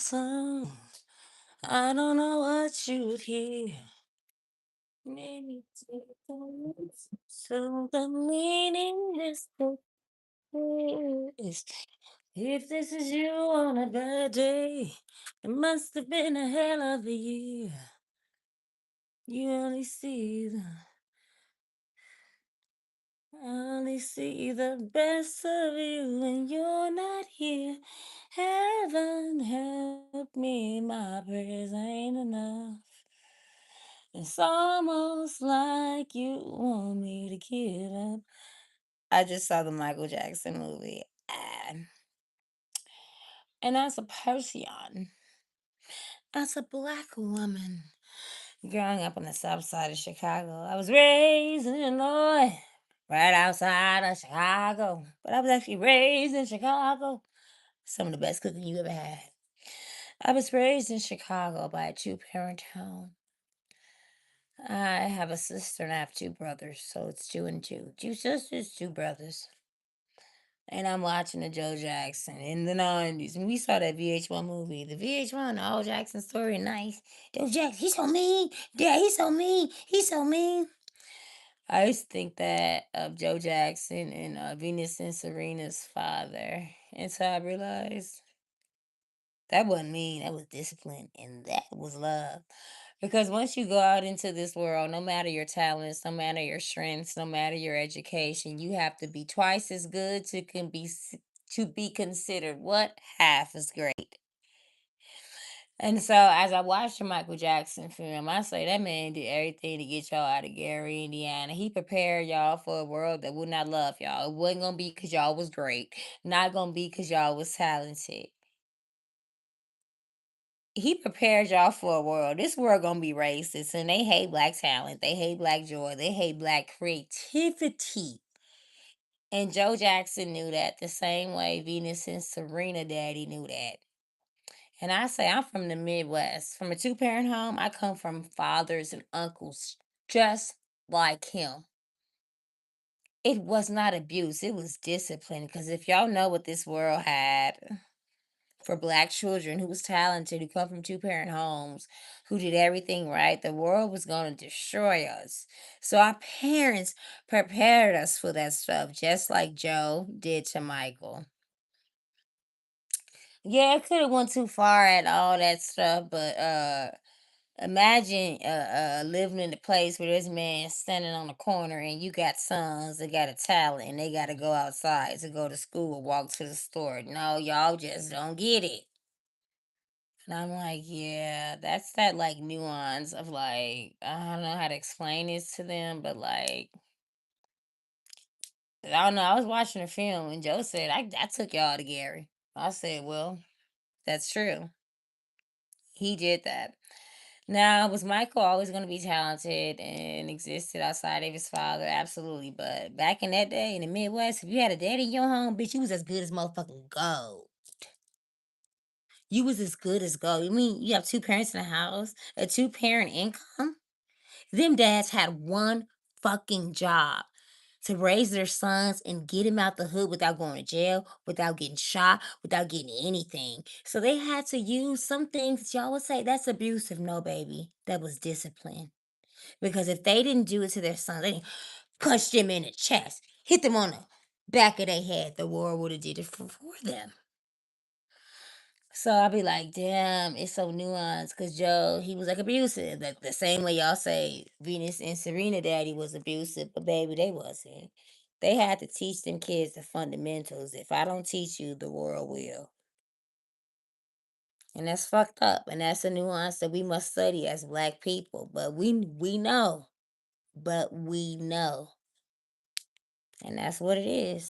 song. I don't know what you would hear. Maybe take the words, so the meaning is the is. If this is you on a bad day, it must have been a hell of a year. You only see the best of you when you're not here. Heaven help me, my prayers ain't enough. It's almost like you want me to give up. I just saw the Michael Jackson movie. And as a person, as a black woman, growing up on the south side of Chicago, I was raised in Illinois, right outside of Chicago. But I was actually raised in Chicago. Some of the best cooking you ever had. I was raised in Chicago by a two-parent home. I have a sister and I have two brothers, so it's two and two. Two sisters, two brothers. And I'm watching the Joe Jackson in the 90s. And we saw that VH1 movie. The VH1, the old Jackson story, nice. Joe Jackson, he's so mean. Dad, he's so mean. He's so mean. I used to think that of Joe Jackson and Venus and Serena's father. And so I realized that wasn't mean. That was discipline. And that was love. Because once you go out into this world, no matter your talents, no matter your strengths, no matter your education, you have to be twice as good to be considered what half as great. And so, as I watched the Michael Jackson film, I say that man did everything to get y'all out of Gary, Indiana. He prepared y'all for a world that would not love y'all. It wasn't gonna be because y'all was great, not gonna be because y'all was talented. He prepared y'all for a world. This world gonna be racist, and they hate black talent. They hate black joy. They hate black creativity. And Joe Jackson knew that the same way Venus and Serena Daddy knew that. And I say I'm from the Midwest, from a two-parent home. I come from fathers and uncles just like him. It was not abuse. It was discipline. Because if y'all know what this world had for black children who was talented, who come from two-parent homes, who did everything right, the world was going to destroy us. So our parents prepared us for that stuff, just like Joe did to Michael. Yeah, it could have went too far at all that stuff, but imagine living in a place where this man standing on the corner and you got sons that got a talent and they got to go outside to go to school or walk to the store. No, y'all just don't get it. And I'm like, yeah, that's that like nuance of like, I don't know how to explain this to them, but like, I don't know. I was watching a film and Joe said, I took y'all to Gary. I said, well, that's true. He did that. Now, was Michael always going to be talented and existed outside of his father? Absolutely. But back in that day in the Midwest, if you had a daddy in your home, bitch, you was as good as motherfucking gold. You was as good as gold. You mean you have two parents in the house, a two-parent income? Them dads had one fucking job to raise their sons and get him out the hood without going to jail, without getting shot, without getting anything. So they had to use some things that y'all would say that's abusive. No, baby, that was discipline. Because if they didn't do it to their sons, they punched them in the chest, hit them on the back of their head, the war would have did it for them. So I'll be like, damn, it's so nuanced because Joe, he was like abusive. Like the same way y'all say Venus and Serena daddy was abusive, but baby, they wasn't. They had to teach them kids the fundamentals. If I don't teach you, the world will. And that's fucked up. And that's a nuance that we must study as black people. But we know. But we know. And that's what it is.